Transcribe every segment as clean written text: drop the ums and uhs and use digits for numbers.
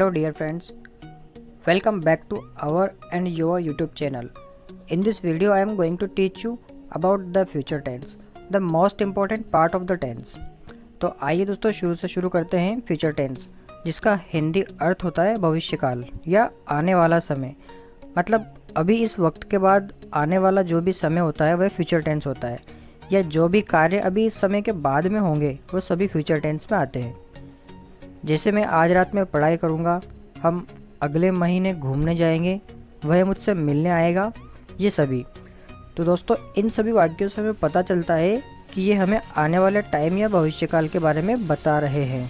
Hello dear friends, welcome back to our and your YouTube channel. In this video I am going to teach you about the future tense, the most important part of the tense. तो आइए दोस्तों शुरू करते हैं future tense, जिसका हिंदी अर्थ होता है भविष्यकाल या आने वाला समय। मतलब अभी इस वक्त के बाद आने वाला जो भी समय होता है वह फ्यूचर टेंस होता है, या जो भी कार्य अभी इस समय के बाद में होंगे वो सभी फ्यूचर टेंस में आते हैं। जैसे मैं आज रात में पढ़ाई करूँगा, हम अगले महीने घूमने जाएंगे, वह मुझसे मिलने आएगा, ये सभी। तो दोस्तों इन सभी वाक्यों से हमें पता चलता है कि ये हमें आने वाले टाइम या भविष्यकाल के बारे में बता रहे हैं।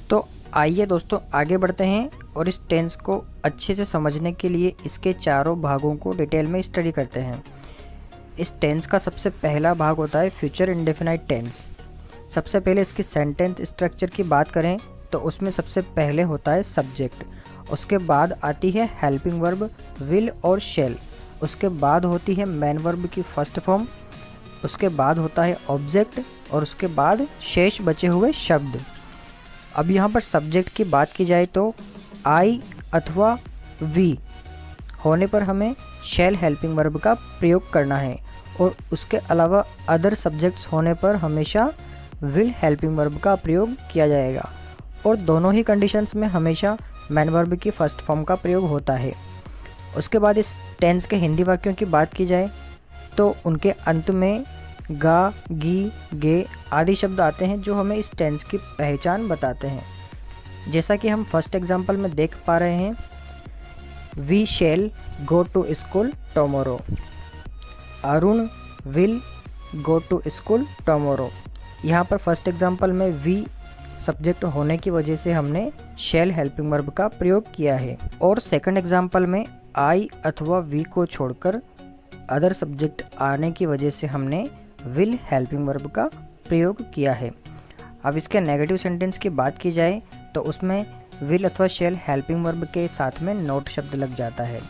तो आइए दोस्तों आगे बढ़ते हैं और इस टेंस को अच्छे से समझने के लिए इसके चारों भागों को डिटेल में स्टडी करते हैं। इस टेंस का सबसे पहला भाग होता है फ्यूचर इंडेफिनाइट टेंस। सबसे पहले इसकी सेंटेंस स्ट्रक्चर की बात करें तो उसमें सबसे पहले होता है सब्जेक्ट, उसके बाद आती है हेल्पिंग वर्ब विल और शेल, उसके बाद होती है मेन वर्ब की फर्स्ट फॉर्म, उसके बाद होता है ऑब्जेक्ट और उसके बाद शेष बचे हुए शब्द। अब यहाँ पर सब्जेक्ट की बात की जाए तो आई अथवा वी होने पर हमें शेल हेल्पिंग वर्ब का प्रयोग करना है, और उसके अलावा अदर सब्जेक्ट्स होने पर हमेशा विल हेल्पिंग वर्ब का प्रयोग किया जाएगा, और दोनों ही कंडीशंस में हमेशा मैन वर्ब की फर्स्ट फॉर्म का प्रयोग होता है। उसके बाद इस टेंस के हिंदी वाक्यों की बात की जाए तो उनके अंत में गा, गी, गे आदि शब्द आते हैं जो हमें इस टेंस की पहचान बताते हैं। जैसा कि हम फर्स्ट एग्जांपल में देख पा रहे हैं, we shall go to school tomorrow, Arun will go to school tomorrow. यहाँ पर फर्स्ट एग्जांपल में वी सब्जेक्ट होने की वजह से हमने शैल हेल्पिंग वर्ब का प्रयोग किया है, और सेकंड एग्जांपल में आई अथवा वी को छोड़कर अदर सब्जेक्ट आने की वजह से हमने विल हेल्पिंग वर्ब का प्रयोग किया है। अब इसके नेगेटिव सेंटेंस की बात की जाए तो उसमें विल अथवा शैल हेल्पिंग वर्ब के साथ में नोट शब्द लग जाता है।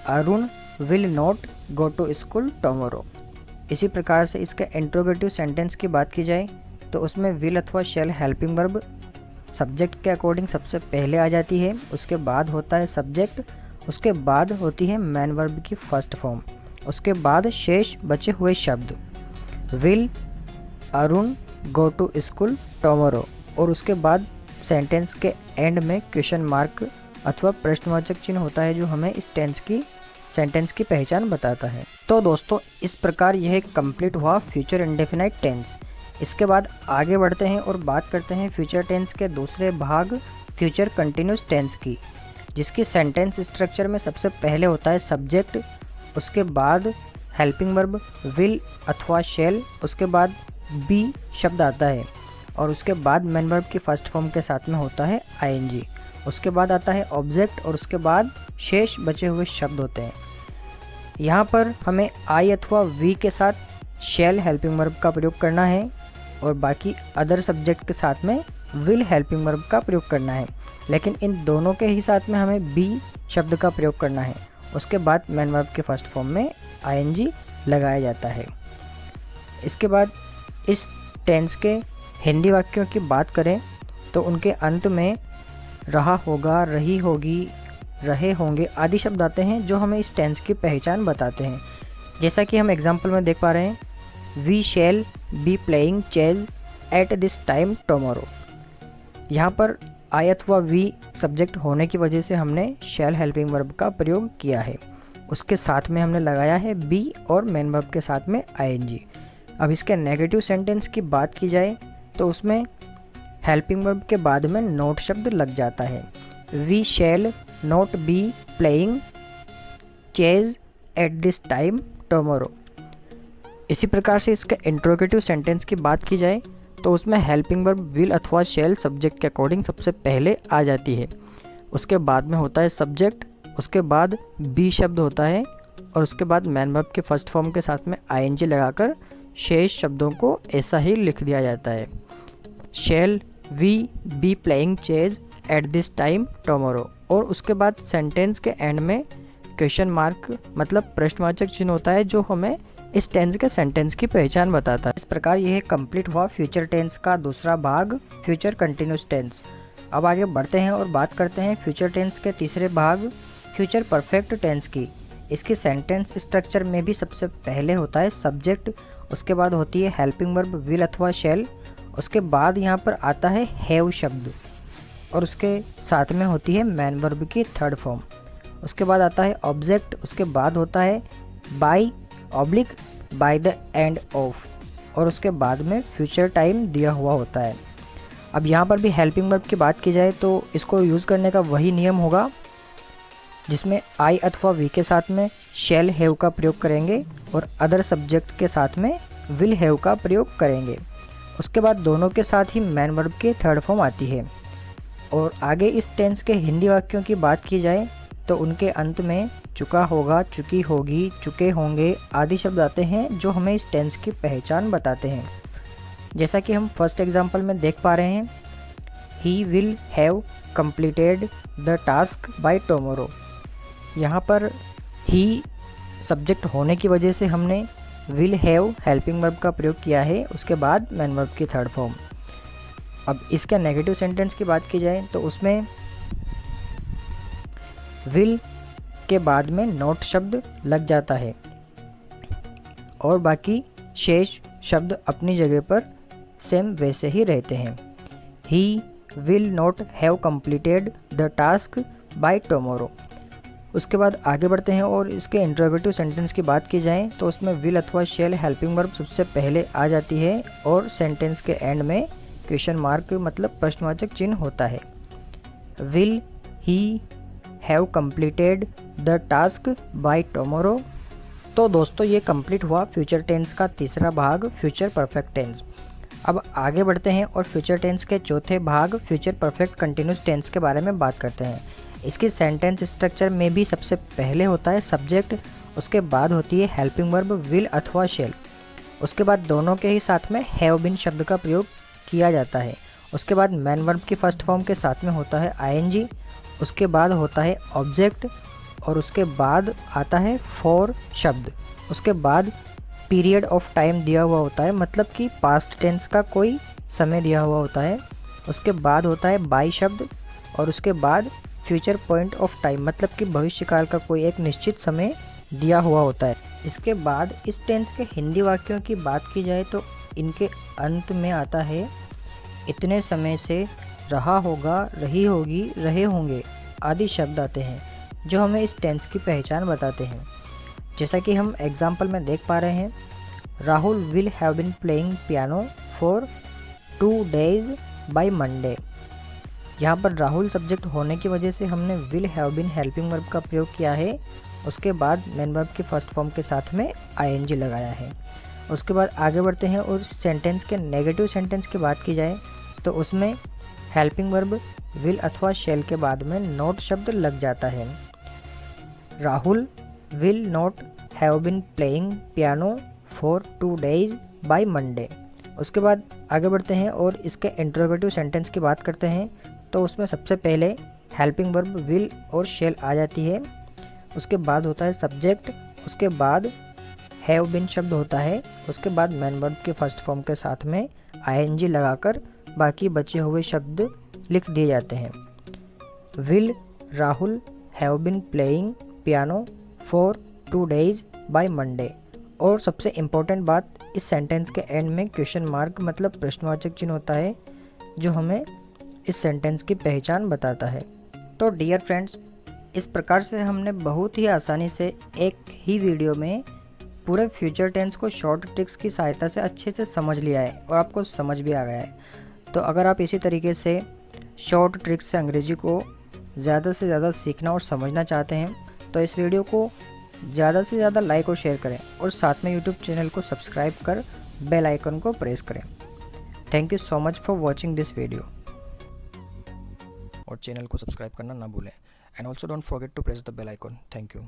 Arun will not go to school tomorrow. इसी प्रकार से इसके इंट्रोगेटिव सेंटेंस की बात की जाए तो उसमें विल अथवा शैल हेल्पिंग वर्ब सब्जेक्ट के अकॉर्डिंग सबसे पहले आ जाती है, उसके बाद होता है सब्जेक्ट, उसके बाद होती है मैन वर्ब की फर्स्ट फॉर्म, उसके बाद शेष बचे हुए शब्द will Arun go to school tomorrow, और उसके बाद सेंटेंस के एंड में क्वेश्चन मार्क अथवा प्रश्नवाचक चिन्ह होता है जो हमें इस सेंटेंस की पहचान बताता है। तो दोस्तों इस प्रकार यह कंप्लीट हुआ फ्यूचर इंडेफिनाइट टेंस। इसके बाद आगे बढ़ते हैं और बात करते हैं फ्यूचर टेंस के दूसरे भाग फ्यूचर कंटिन्यूस टेंस की, जिसकी सेंटेंस स्ट्रक्चर में सबसे पहले होता है सब्जेक्ट, उसके बाद हेल्पिंग वर्ब विल अथवा शेल, उसके बाद बी शब्द आता है, और उसके बाद मेन वर्ब की फर्स्ट फॉर्म के साथ में होता है आईएनजी, उसके बाद आता है ऑब्जेक्ट, और उसके बाद शेष बचे हुए शब्द होते हैं। यहाँ पर हमें आई अथवा वी के साथ शेल हेल्पिंग वर्ब का प्रयोग करना है, और बाकी अदर सब्जेक्ट के साथ में विल हेल्पिंग वर्ब का प्रयोग करना है, लेकिन इन दोनों के ही साथ में हमें बी शब्द का प्रयोग करना है। उसके बाद मैन वर्ब के फर्स्ट फॉर्म में आईएनजी लगाया जाता है। इसके बाद इस टेंस के हिंदी वाक्यों की बात करें तो उनके अंत में रहा होगा, रही होगी, रहे होंगे आदि शब्द आते हैं जो हमें इस टेंस की पहचान बताते हैं। जैसा कि हम एग्जाम्पल में देख पा रहे हैं, we shall be playing chess at this time tomorrow. यहाँ पर आई अथवा वी सब्जेक्ट होने की वजह से हमने शैल हेल्पिंग वर्ब का प्रयोग किया है, उसके साथ में हमने लगाया है बी और मेन वर्ब के साथ में आईएनजी। अब इसके नेगेटिव सेंटेंस की बात की जाए तो उसमें हेल्पिंग वर्ब के बाद में नोट शब्द लग जाता है। We shall not be playing chess at this time tomorrow. इसी प्रकार से इसके इंट्रोगेटिव सेंटेंस की बात की जाए तो उसमें हेल्पिंग वर्ब विल अथवा शैल सब्जेक्ट के अकॉर्डिंग सबसे पहले आ जाती है, उसके बाद में होता है सब्जेक्ट, उसके बाद बी शब्द होता है, और उसके बाद मैन वर्ब के फर्स्ट फॉर्म के साथ में आईएनजी लगाकर शेष शब्दों को ऐसा ही लिख दिया जाता है। Shall we be playing chess at this time tomorrow, और उसके बाद सेंटेंस के एंड में क्वेश्चन मार्क मतलब प्रश्नवाचक चिन्ह होता है जो हमें इस टेंस के सेंटेंस की पहचान बताता है। इस प्रकार यह कंप्लीट हुआ फ्यूचर टेंस का दूसरा भाग फ्यूचर कंटिन्यूस टेंस। अब आगे बढ़ते हैं और बात करते हैं फ्यूचर टेंस के तीसरे भाग फ्यूचर परफेक्ट टेंस की। इसकी सेंटेंस स्ट्रक्चर में भी सबसे पहले होता है सब्जेक्ट, उसके बाद होती है हेल्पिंग वर्ब विल अथवा शैल, उसके बाद यहाँ पर आता है हैव शब्द और उसके साथ में होती है मैन वर्ब की थर्ड फॉर्म। उसके बाद आता है ऑब्जेक्ट, उसके बाद होता है by oblique by the end of और उसके बाद में फ्यूचर टाइम दिया हुआ होता है। अब यहाँ पर भी हेल्पिंग वर्ब की बात की जाए तो इसको यूज़ करने का वही नियम होगा जिसमें आई अथवा वी के साथ में शैल हैव का प्रयोग करेंगे और अदर सब्जेक्ट के साथ में विल हैव का प्रयोग करेंगे। उसके बाद दोनों के साथ ही मैन वर्ब की थर्ड फॉर्म आती है। और आगे इस टेंस के हिंदी वाक्यों की बात की जाए तो उनके अंत में चुका होगा, चुकी होगी, चुके होंगे आदि शब्द आते हैं जो हमें इस टेंस की पहचान बताते हैं। जैसा कि हम फर्स्ट एग्जांपल में देख पा रहे हैं, he will have completed the task by tomorrow. यहाँ पर ही सब्जेक्ट होने की वजह से हमने विल हैव हेल्पिंग वर्ब का प्रयोग किया है, उसके बाद मैन वर्ब की थर्ड फॉर्म। अब इसके नेगेटिव सेंटेंस की बात की जाए तो उसमें विल के बाद में नॉट शब्द लग जाता है और बाकी शेष शब्द अपनी जगह पर सेम वैसे ही रहते हैं। He will not have completed the task by tomorrow. उसके बाद आगे बढ़ते हैं और इसके इंटरोगेटिव सेंटेंस की बात की जाए तो उसमें विल अथवा शैल हेल्पिंग वर्ब सबसे पहले आ जाती है और सेंटेंस के एंड में क्वेश्चन मार्क मतलब प्रश्नवाचक चिन्ह होता है। Will he have completed the task by tomorrow. तो दोस्तों ये कंप्लीट हुआ फ्यूचर टेंस का तीसरा भाग फ्यूचर परफेक्ट टेंस। अब आगे बढ़ते हैं और फ्यूचर टेंस के चौथे भाग फ्यूचर परफेक्ट कंटिन्यूस टेंस के बारे में बात करते हैं। इसकी सेंटेंस स्ट्रक्चर में भी सबसे पहले होता है सब्जेक्ट, उसके बाद होती है हेल्पिंग वर्ब विल अथवा शैल, उसके बाद दोनों के ही साथ में हैव बीन शब्द का प्रयोग किया जाता है। उसके बाद मैन वर्ब की फर्स्ट फॉर्म के साथ में होता है आईएनजी, उसके बाद होता है ऑब्जेक्ट और उसके बाद आता है फॉर शब्द। उसके बाद पीरियड ऑफ टाइम दिया हुआ होता है, मतलब कि पास्ट टेंस का कोई समय दिया हुआ होता है। उसके बाद होता है बाय शब्द और उसके बाद फ्यूचर पॉइंट ऑफ टाइम, मतलब कि भविष्यकाल का कोई एक निश्चित समय दिया हुआ होता है। इसके बाद इस टेंस के हिंदी वाक्यों की बात की जाए तो इनके अंत में आता है इतने समय से, रहा होगा, रही होगी, रहे होंगे आदि शब्द आते हैं जो हमें इस टेंस की पहचान बताते हैं। जैसा कि हम एग्जाम्पल में देख पा रहे हैं, Rahul will have been playing piano for 2 days by Monday. यहाँ पर राहुल सब्जेक्ट होने की वजह से हमने will have been helping verb का प्रयोग किया है, उसके बाद मैन वर्ब के फर्स्ट फॉर्म के साथ में आईएनजी लगाया है। उसके बाद आगे बढ़ते हैं और सेंटेंस के नेगेटिव सेंटेंस की बात की जाए तो उसमें हेल्पिंग वर्ब विल अथवा शैल के बाद में नॉट शब्द लग जाता है। Rahul will not have been playing piano for 2 days by Monday. उसके बाद आगे बढ़ते हैं और इसके इंटरोगेटिव सेंटेंस की बात करते हैं तो उसमें सबसे पहले हेल्पिंग वर्ब विल और शैल आ जाती है, उसके बाद होता है सब्जेक्ट, उसके बाद हैव बीन शब्द होता है, उसके बाद मैन वर्ब के फर्स्ट फॉर्म के साथ में आईएनजी लगाकर बाकी बचे हुए शब्द लिख दिए जाते हैं। Will Rahul have been playing piano for 2 days by Monday. और सबसे इम्पोर्टेंट बात, इस सेंटेंस के एंड में क्वेश्चन मार्क मतलब प्रश्नवाचक चिन्ह होता है जो हमें इस सेंटेंस की पहचान बताता है। तो डियर फ्रेंड्स, इस प्रकार से हमने बहुत ही आसानी से एक ही वीडियो में पूरे फ्यूचर टेंस को शॉर्ट ट्रिक्स की सहायता से अच्छे से समझ लिया है और आपको समझ भी आ गया है। तो अगर आप इसी तरीके से शॉर्ट ट्रिक्स से अंग्रेजी को ज़्यादा से ज़्यादा सीखना और समझना चाहते हैं तो इस वीडियो को ज़्यादा से ज़्यादा लाइक और शेयर करें और साथ में यूट्यूब चैनल को सब्सक्राइब कर बेल आइकन को प्रेस करें। Thank you so much for watching this video. और चैनल को सब्सक्राइब करना ना भूलें and also don't forget to press the bell icon. Thank you.